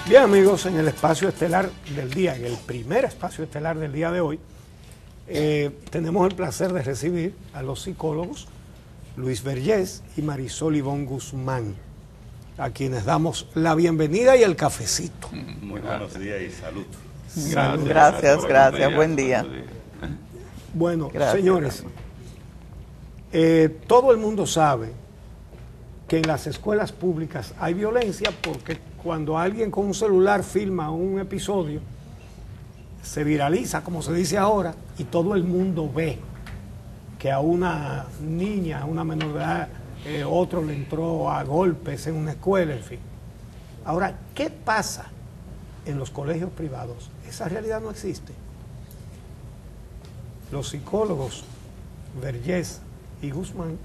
Bien, amigos, en el espacio estelar del día, en el primer espacio estelar del día de hoy, tenemos el placer de recibir a los psicólogos Luis Vergés y Marisol Ivonne Guzmán, a quienes damos la bienvenida y el cafecito. Muy buenos días y salud. Gracias, buen día. Bueno, Gracias. señores, todo el mundo sabe que en las escuelas públicas hay violencia porque cuando alguien con un celular filma un episodio, se viraliza, como se dice ahora, y todo el mundo ve que a una niña, a una menor de edad, otro le entró a golpes en una escuela, en fin. Ahora, ¿qué pasa en los colegios privados? Esa realidad no existe. Los psicólogos Vergés y Guzmán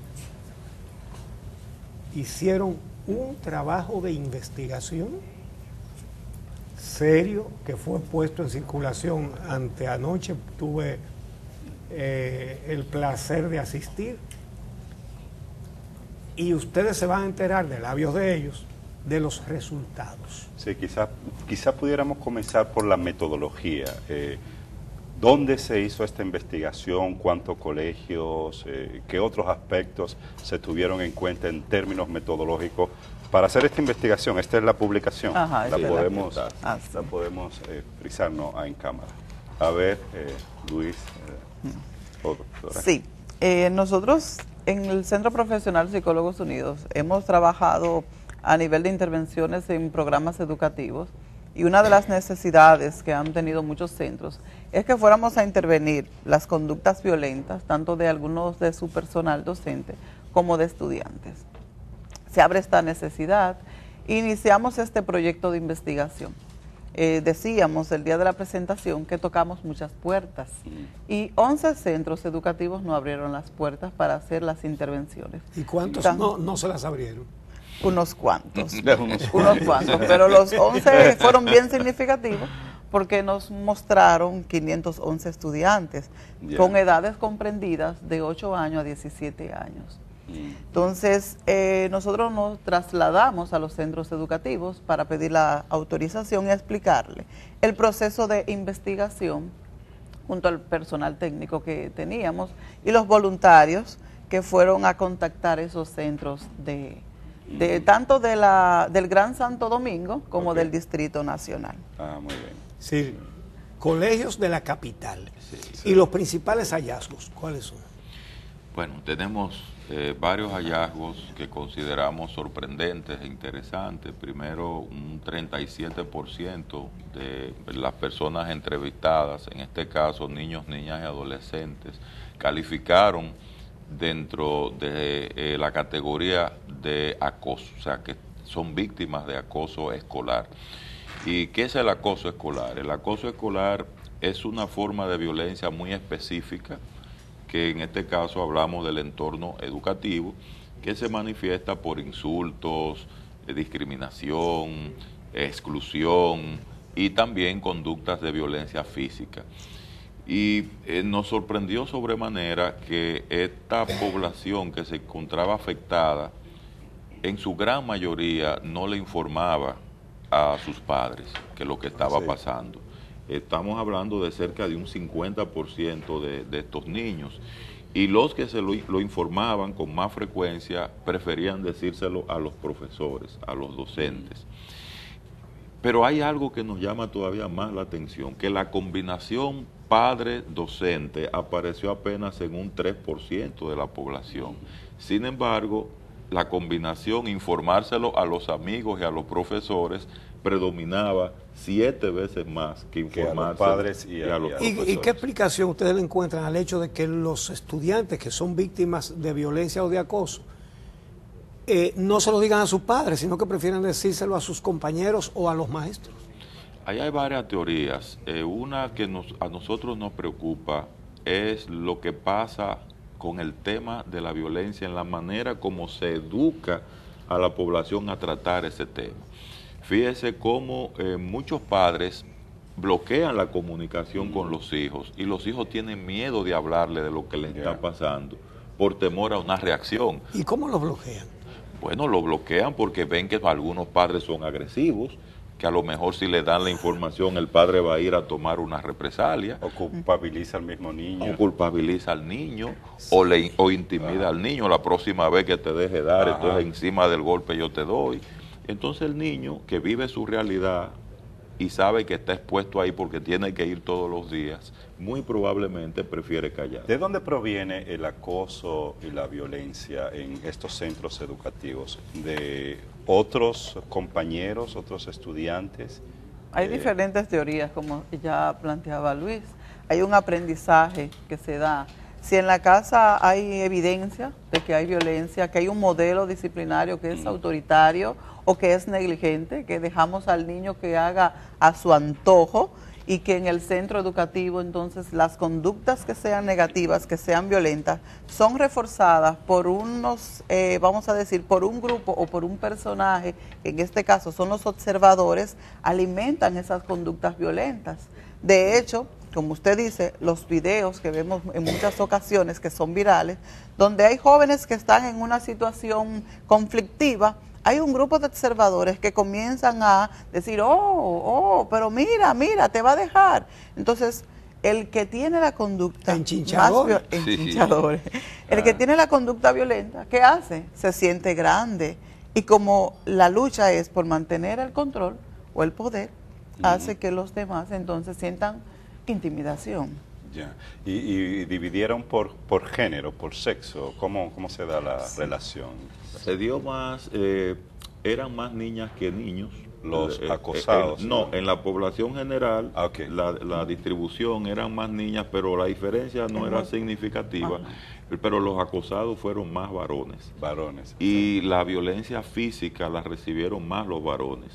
hicieron un trabajo de investigación serio que fue puesto en circulación anteanoche. Tuve el placer de asistir y ustedes se van a enterar de labios de ellos de los resultados. Sí, quizá pudiéramos comenzar por la metodología. ¿Dónde se hizo esta investigación? ¿Cuántos colegios? ¿Qué otros aspectos se tuvieron en cuenta en términos metodológicos para hacer esta investigación? Esta es la publicación. Ajá, la sí, podemos, sí. la podemos frisarnos en cámara. A ver, Luis o doctora. Sí, nosotros en el Centro Profesional Psicólogos Unidos hemos trabajado a nivel de intervenciones en programas educativos. Y una de las necesidades que han tenido muchos centros es que fuéramos a intervenir las conductas violentas, tanto de algunos de su personal docente como de estudiantes. Se abre esta necesidad, iniciamos este proyecto de investigación. Decíamos el día de la presentación que tocamos muchas puertas y 11 centros educativos no abrieron las puertas para hacer las intervenciones. ¿Y cuántos no se las abrieron? Unos cuantos, pero los 11 fueron bien significativos porque nos mostraron 511 estudiantes con edades comprendidas de 8 años a 17 años. Entonces, nosotros nos trasladamos a los centros educativos para pedir la autorización y explicarle el proceso de investigación junto al personal técnico que teníamos y los voluntarios que fueron a contactar esos centros tanto del Gran Santo Domingo como del Distrito Nacional. Ah, muy bien. Sí, colegios de la capital. Sí. ¿Y los principales hallazgos cuáles son? Bueno, tenemos varios hallazgos que consideramos sorprendentes e interesantes. Primero, un 37% de las personas entrevistadas, en este caso niños, niñas y adolescentes, calificaron dentro de la categoría de acoso, o sea, que son víctimas de acoso escolar. ¿Y qué es el acoso escolar? El acoso escolar es una forma de violencia muy específica, que en este caso hablamos del entorno educativo, que se manifiesta por insultos, discriminación, exclusión y también conductas de violencia física. Y nos sorprendió sobremanera que esta población que se encontraba afectada, en su gran mayoría no le informaba a sus padres que lo que estaba pasando. Estamos hablando de cerca de un 50% de estos niños. Y los que se lo informaban con más frecuencia preferían decírselo a los profesores, a los docentes. Pero hay algo que nos llama todavía más la atención, que la combinación padre-docente apareció apenas en un 3% de la población. Sin embargo, la combinación informárselo a los amigos y a los profesores predominaba 7 veces más que informárselo a los padres y a los profesores. ¿Y qué explicación ustedes le encuentran al hecho de que los estudiantes que son víctimas de violencia o de acoso no se lo digan a sus padres, sino que prefieren decírselo a sus compañeros o a los maestros? Ahí hay varias teorías. Una que a nosotros nos preocupa es lo que pasa con el tema de la violencia, en la manera como se educa a la población a tratar ese tema. Fíjese cómo muchos padres bloquean la comunicación con los hijos y los hijos tienen miedo de hablarle de lo que les está pasando por temor a una reacción. ¿Y cómo lo bloquean? Bueno, lo bloquean porque ven que algunos padres son agresivos, que a lo mejor si le dan la información el padre va a ir a tomar una represalia. O culpabiliza al mismo niño. O culpabiliza al niño, o intimida al niño, la próxima vez que te deje dar, entonces encima del golpe yo te doy. Entonces el niño que vive su realidad y sabe que está expuesto ahí porque tiene que ir todos los días, muy probablemente prefiere callar. ¿De dónde proviene el acoso y la violencia en estos centros educativos? ¿De otros compañeros, otros estudiantes? Hay diferentes teorías, como ya planteaba Luis. Hay un aprendizaje que se da. Si en la casa hay evidencia de que hay violencia, que hay un modelo disciplinario que es autoritario o que es negligente, que dejamos al niño que haga a su antojo, y que en el centro educativo entonces las conductas que sean negativas, que sean violentas, son reforzadas por unos, vamos a decir, por un grupo o por un personaje, en este caso son los observadores, alimentan esas conductas violentas. De hecho, como usted dice, los videos que vemos en muchas ocasiones que son virales, donde hay jóvenes que están en una situación conflictiva, hay un grupo de observadores que comienzan a decir, pero mira, te va a dejar. Entonces, el que tiene la conducta enchinchadores. El que tiene la conducta violenta, ¿qué hace? Se siente grande. Y como la lucha es por mantener el control o el poder, hace que los demás entonces sientan intimidación. Ya. Y dividieron por género, por sexo. ¿Cómo se da la relación? Se dio más, eran más niñas que niños. Los acosados. No, en la población general, Okay. la distribución eran más niñas, pero la diferencia no era significativa. Pero los acosados fueron más varones. Varones. Y la violencia física la recibieron más los varones.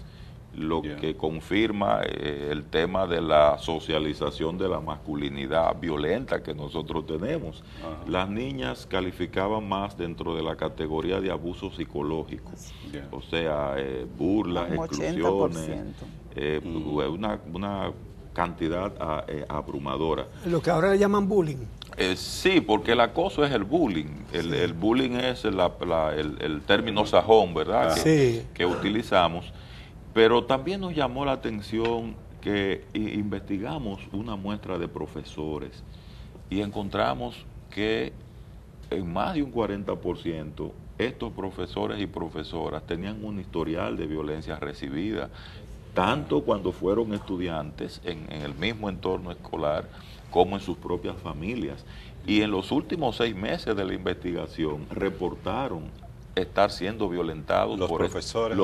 Lo que confirma el tema de la socialización de la masculinidad violenta que nosotros tenemos. Las niñas calificaban más dentro de la categoría de abuso psicológico, o sea, burlas, exclusiones, una cantidad abrumadora. Lo que ahora le llaman bullying. Sí, porque el acoso es el bullying. El bullying es el término sajón, ¿verdad? Que utilizamos. Pero también nos llamó la atención que investigamos una muestra de profesores y encontramos que en más de un 40% estos profesores y profesoras tenían un historial de violencia recibida, tanto cuando fueron estudiantes en el mismo entorno escolar como en sus propias familias. Y en los últimos 6 meses de la investigación reportaron estar siendo violentados los por profesores,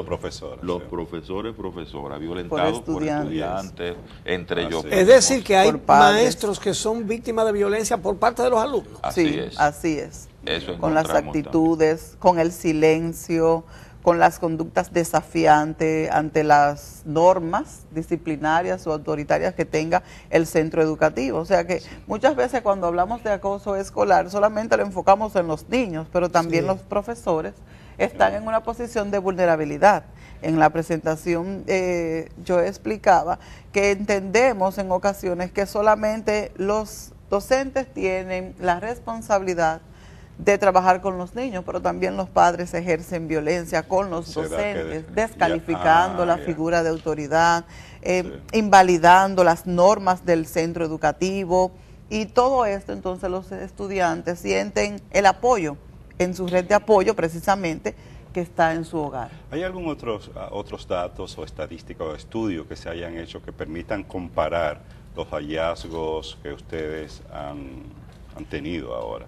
profesoras, violentados por estudiantes, entre ellos. Es decir, que hay maestros que son víctimas de violencia por parte de los alumnos. Así es. Eso con las actitudes, con el silencio, con las conductas desafiantes ante las normas disciplinarias o autoritarias que tenga el centro educativo. O sea que muchas veces cuando hablamos de acoso escolar solamente lo enfocamos en los niños, pero también los profesores están en una posición de vulnerabilidad. En la presentación yo explicaba que entendemos en ocasiones que solamente los docentes tienen la responsabilidad de trabajar con los niños, pero también los padres ejercen violencia con los docentes, descalificando la figura de autoridad, invalidando las normas del centro educativo, y todo esto entonces los estudiantes sienten el apoyo en su red de apoyo precisamente que está en su hogar. ¿Hay algún otros datos o estadísticas o estudios que se hayan hecho que permitan comparar los hallazgos que ustedes han tenido ahora?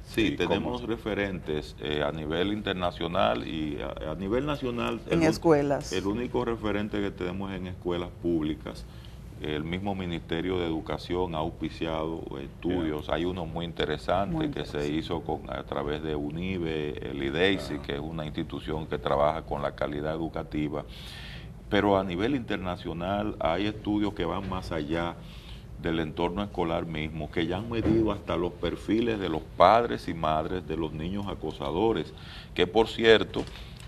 Sí, tenemos referentes a nivel internacional y a nivel nacional. En escuelas. El único referente que tenemos en escuelas públicas, el mismo Ministerio de Educación ha auspiciado estudios. Hay uno muy interesante que se hizo a través de UNIBE, el IDEICI, que es una institución que trabaja con la calidad educativa. Pero a nivel internacional hay estudios que van más allá del entorno escolar mismo, que ya han medido hasta los perfiles de los padres y madres de los niños acosadores, que por cierto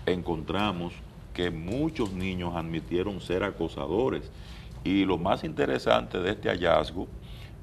encontramos que muchos niños admitieron ser acosadores, y lo más interesante de este hallazgo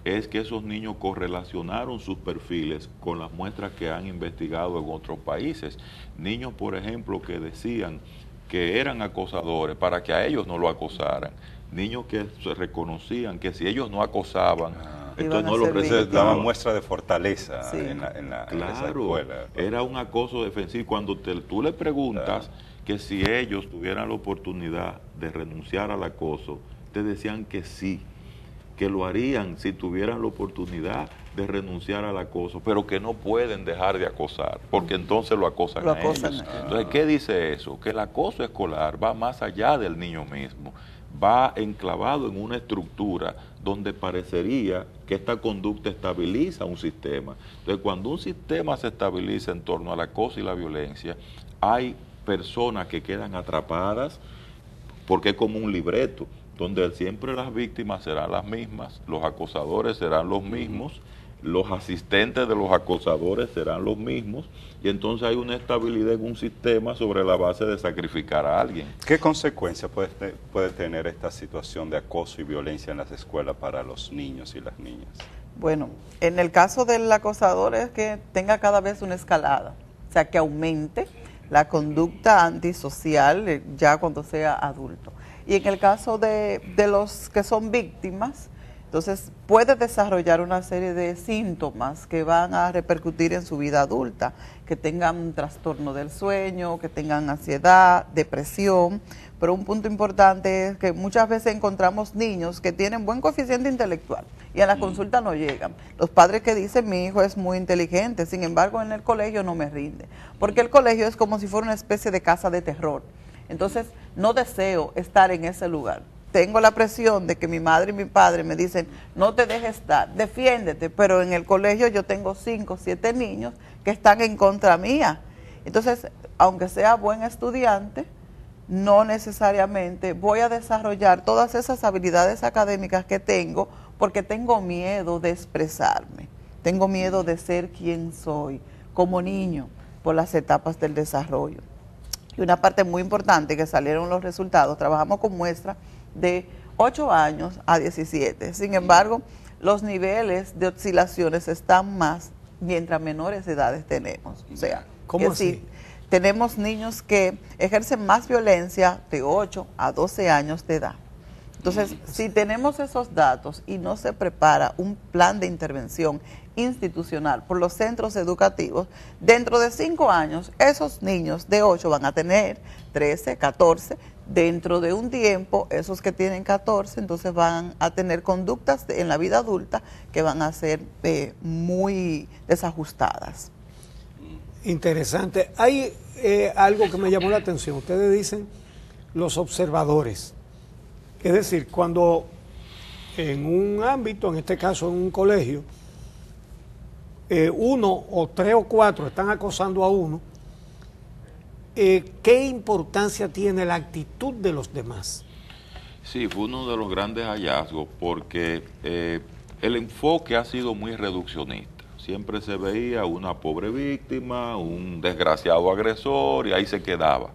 es que esos niños correlacionaron sus perfiles con las muestras que han investigado en otros países. Niños, por ejemplo, que decían que eran acosadores para que a ellos no lo acosaran. Niños que se reconocían que si ellos no acosaban, entonces no lo daban muestra de fortaleza Sí. en esa Claro, escuela. era un acoso defensivo. Cuando tú le preguntas que si ellos tuvieran la oportunidad de renunciar al acoso, te decían que sí, que lo harían si tuvieran la oportunidad de renunciar al acoso, pero que no pueden dejar de acosar, porque entonces lo acosan a ellos. Entonces, ¿qué dice eso? Que el acoso escolar va más allá del niño mismo, va enclavado en una estructura donde parecería que esta conducta estabiliza un sistema. Entonces, cuando un sistema se estabiliza en torno al acoso y la violencia, hay personas que quedan atrapadas, porque es como un libreto, donde siempre las víctimas serán las mismas, los acosadores serán los mismos, los asistentes de los acosadores serán los mismos, y entonces hay una estabilidad en un sistema sobre la base de sacrificar a alguien. ¿Qué consecuencias puede tener esta situación de acoso y violencia en las escuelas para los niños y las niñas? Bueno, en el caso del acosador es que tenga cada vez una escalada, o sea, que aumente la conducta antisocial ya cuando sea adulto. Y en el caso de los que son víctimas, entonces puede desarrollar una serie de síntomas que van a repercutir en su vida adulta, que tengan un trastorno del sueño, que tengan ansiedad, depresión, pero un punto importante es que muchas veces encontramos niños que tienen buen coeficiente intelectual y a la consulta no llegan. Los padres que dicen, mi hijo es muy inteligente, sin embargo en el colegio no me rinde, porque el colegio es como si fuera una especie de casa de terror. Entonces, no deseo estar en ese lugar. Tengo la presión de que mi madre y mi padre me dicen, no te dejes estar, defiéndete, pero en el colegio yo tengo 5 o 7 niños que están en contra mía. Entonces, aunque sea buen estudiante, no necesariamente voy a desarrollar todas esas habilidades académicas que tengo porque tengo miedo de expresarme, tengo miedo de ser quien soy como niño por las etapas del desarrollo. Y una parte muy importante que salieron los resultados, trabajamos con muestras de 8 años a 17. Sin embargo, los niveles de oscilaciones están más mientras menores edades tenemos. O sea, ¿cómo que así? sí, tenemos niños que ejercen más violencia de 8 a 12 años de edad. Entonces, si tenemos esos datos y no se prepara un plan de intervención institucional por los centros educativos, dentro de 5 años, esos niños de 8 van a tener 13, 14, dentro de un tiempo, esos que tienen 14, entonces van a tener conductas en la vida adulta que van a ser muy desajustadas. Interesante. Hay algo que me llamó la atención. Ustedes dicen los observadores. Es decir, cuando en un ámbito, en este caso en un colegio, 1 o 3 o 4 están acosando a uno, ¿qué importancia tiene la actitud de los demás? Sí, fue uno de los grandes hallazgos porque el enfoque ha sido muy reduccionista. Siempre se veía una pobre víctima, un desgraciado agresor y ahí se quedaba.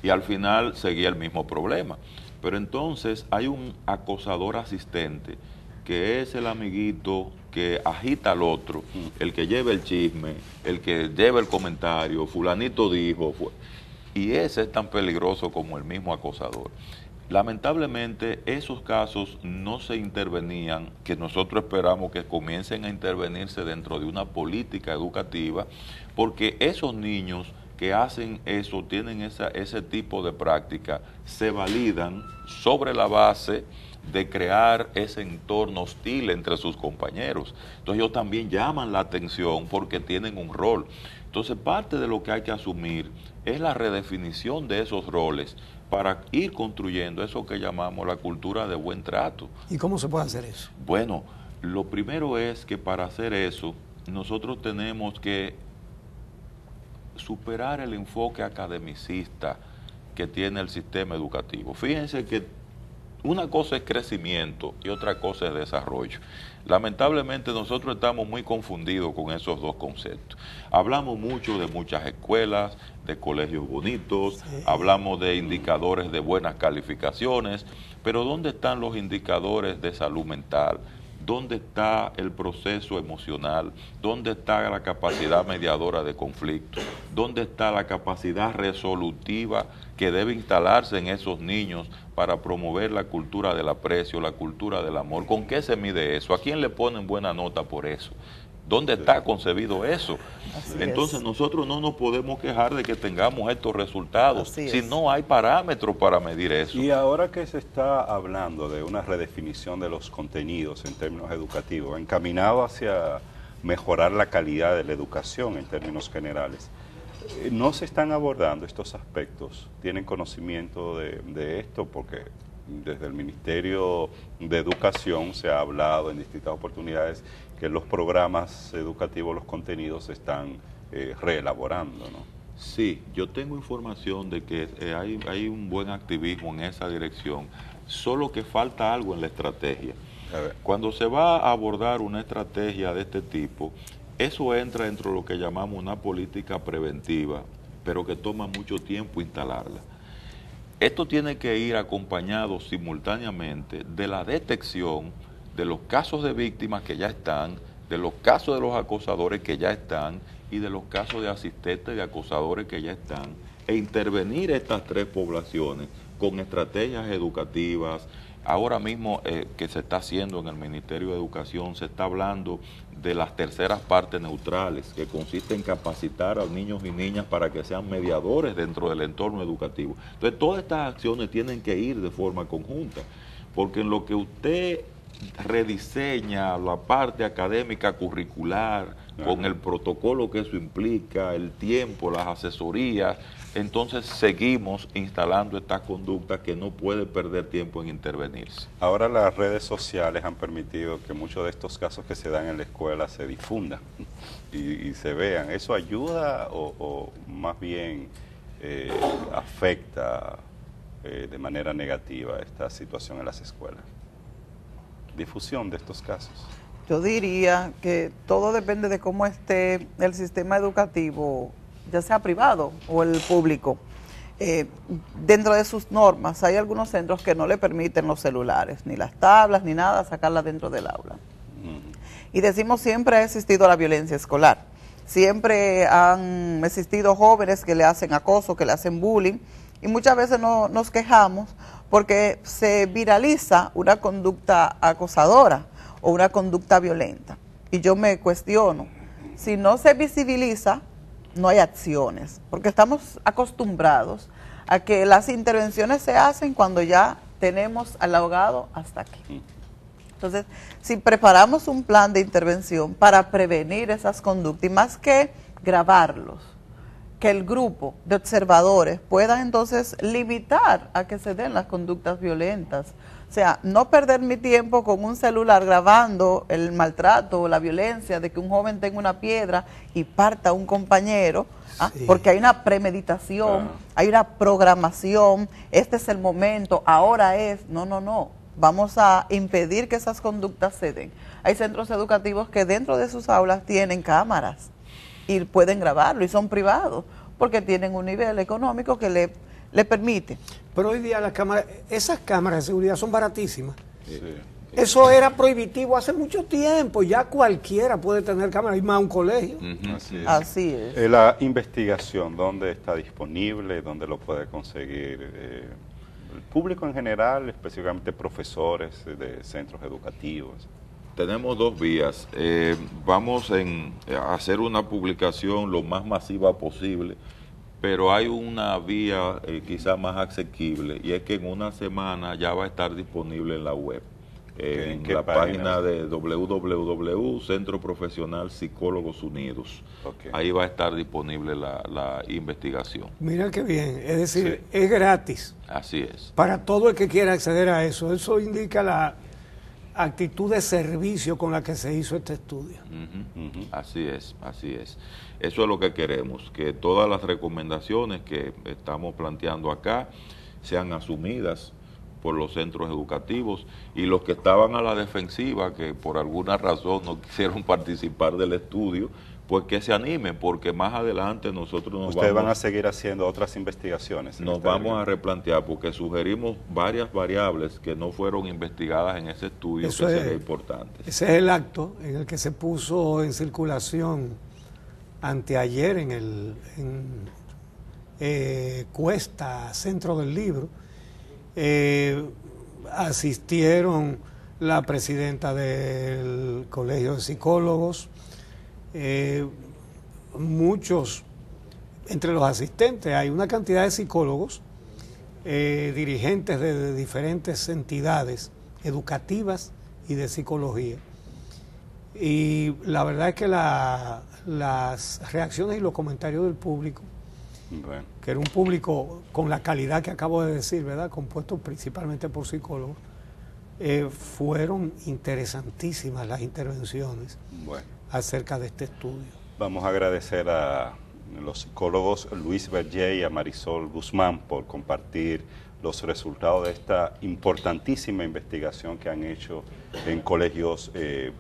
Y al final seguía el mismo problema. Pero entonces hay un acosador asistente que es el amiguito que agita al otro, el que lleva el chisme, el que lleva el comentario, fulanito dijo, y ese es tan peligroso como el mismo acosador. Lamentablemente esos casos no se intervenían, que nosotros esperamos que comiencen a intervenirse dentro de una política educativa, porque esos niños que hacen eso, tienen ese tipo de práctica, se validan sobre la base de crear ese entorno hostil entre sus compañeros. Entonces ellos también llaman la atención porque tienen un rol. Entonces parte de lo que hay que asumir es la redefinición de esos roles para ir construyendo eso que llamamos la cultura de buen trato. ¿Y cómo se puede hacer eso? Bueno, lo primero es que para hacer eso nosotros tenemos que superar el enfoque academicista que tiene el sistema educativo. Fíjense que una cosa es crecimiento y otra cosa es desarrollo. Lamentablemente nosotros estamos muy confundidos con esos dos conceptos. Hablamos mucho de muchas escuelas, de colegios bonitos, sí, hablamos de indicadores de buenas calificaciones, pero ¿dónde están los indicadores de salud mental, ¿dónde está el proceso emocional? ¿Dónde está la capacidad mediadora de conflicto? ¿Dónde está la capacidad resolutiva que debe instalarse en esos niños para promover la cultura del aprecio, la cultura del amor? ¿Con qué se mide eso? ¿A quién le ponen buena nota por eso? ¿Dónde está concebido eso? Entonces nosotros no nos podemos quejar de que tengamos estos resultados si no hay parámetros para medir eso. Y ahora que se está hablando de una redefinición de los contenidos en términos educativos, encaminado hacia mejorar la calidad de la educación en términos generales, ¿no se están abordando estos aspectos? ¿Tienen conocimiento de esto? Porque desde el Ministerio de Educación se ha hablado en distintas oportunidades que los programas educativos, los contenidos se están reelaborando, ¿no? Sí, yo tengo información de que hay un buen activismo en esa dirección, solo que falta algo en la estrategia. Cuando se va a abordar una estrategia de este tipo, eso entra dentro de lo que llamamos una política preventiva, pero que toma mucho tiempo instalarla. Esto tiene que ir acompañado simultáneamente de la detección de los casos de víctimas que ya están, de los casos de los acosadores que ya están y de los casos de asistentes de acosadores que ya están, e intervenir estas tres poblaciones con estrategias educativas. Ahora mismo que se está haciendo en el Ministerio de Educación, se está hablando de las terceras partes neutrales, que consiste en capacitar a niños y niñas para que sean mediadores dentro del entorno educativo. Entonces, todas estas acciones tienen que ir de forma conjunta, porque en lo que usted rediseña la parte académica curricular, con el protocolo que eso implica, el tiempo, las asesorías, entonces seguimos instalando estas conductas que no puede perder tiempo en intervenirse. Ahora las redes sociales han permitido que muchos de estos casos que se dan en la escuela se difundan y se vean. ¿Eso ayuda o más bien afecta de manera negativa esta situación en las escuelas? Difusión de estos casos. Yo diría que todo depende de cómo esté el sistema educativo, ya sea privado o el público. Dentro de sus normas hay algunos centros que no le permiten los celulares, ni las tablas, ni nada, sacarlas dentro del aula. Y decimos, siempre ha existido la violencia escolar. Siempre han existido jóvenes que le hacen acoso, que le hacen bullying, y muchas veces no nos quejamos porque se viraliza una conducta acosadora o una conducta violenta. Y yo me cuestiono, si no se visibiliza, no hay acciones, porque estamos acostumbrados a que las intervenciones se hacen cuando ya tenemos al ahogado hasta aquí. Entonces, si preparamos un plan de intervención para prevenir esas conductas, y más que grabarlos, que el grupo de observadores pueda entonces limitar a que se den las conductas violentas. O sea, no perder mi tiempo con un celular grabando el maltrato o la violencia de que un joven tenga una piedra y parta a un compañero, porque hay una premeditación, hay una programación, este es el momento, ahora es, no. Vamos a impedir que esas conductas se den. Hay centros educativos que dentro de sus aulas tienen cámaras y pueden grabarlo, y son privados, porque tienen un nivel económico que le permite. Pero hoy día esas cámaras de seguridad son baratísimas. Sí. Eso era prohibitivo hace mucho tiempo, ya cualquiera puede tener cámara, y más un colegio. Así es. La investigación, ¿dónde está disponible? ¿Dónde lo puede conseguir el público en general, específicamente profesores de centros educativos? Tenemos dos vías. Vamos a hacer una publicación lo más masiva posible, pero hay una vía quizá más asequible, y es que en una semana ya va a estar disponible en la web, en la página de www. Centro Profesional Psicólogos Unidos. Ahí va a estar disponible la investigación. Mira qué bien, es decir, es gratis. Así es. Para todo el que quiera acceder a eso. Eso indica la actitud de servicio con la que se hizo este estudio. Así es, así es. Eso es lo que queremos, que todas las recomendaciones que estamos planteando acá sean asumidas por los centros educativos, y los que estaban a la defensiva, que por alguna razón no quisieron participar del estudio, pues que se animen, porque más adelante nosotros Ustedes van a seguir haciendo otras investigaciones. Nos vamos a replantear, porque sugerimos varias variables que no fueron investigadas en ese estudio, Eso que es, sería importante. Ese es el acto en el que se puso en circulación anteayer Cuesta, Centro del Libro. Asistieron la presidenta del Colegio de Psicólogos, muchos, entre los asistentes hay una cantidad de psicólogos, dirigentes de diferentes entidades educativas y de psicología. Y la verdad es que las reacciones y los comentarios del público, bueno, que era un público con la calidad que acabo de decir, ¿verdad?, compuesto principalmente por psicólogos, fueron interesantísimas las intervenciones acerca de este estudio. Vamos a agradecer a los psicólogos Luis Berger y a Marisol Guzmán por compartir los resultados de esta importantísima investigación que han hecho en colegios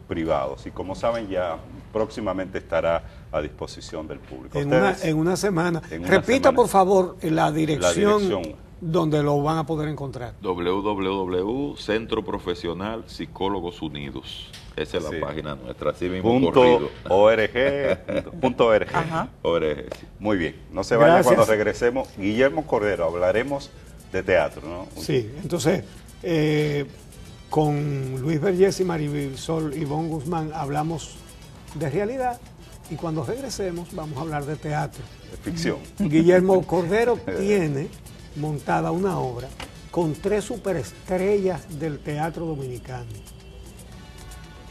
privados. Y como saben, ya próximamente estará a disposición del público. En una semana. Repita, por favor, la dirección donde lo van a poder encontrar. www.Centro Profesional Psicólogos Unidos. Esa es la página nuestra, así mismo .org. Muy bien, no se vayan. Cuando regresemos. Guillermo Cordero, hablaremos de teatro, ¿no? Sí, entonces con Luis Vergés y Marisol Ivonne Guzmán hablamos de realidad, y cuando regresemos vamos a hablar de teatro. De ficción. Guillermo Cordero tiene montada una obra con 3 superestrellas del teatro dominicano.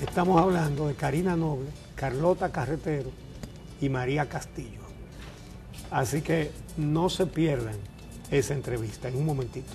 Estamos hablando de Karina Noble, Carlota Carretero y María Castillo. Así que no se pierdan esa entrevista en un momentito.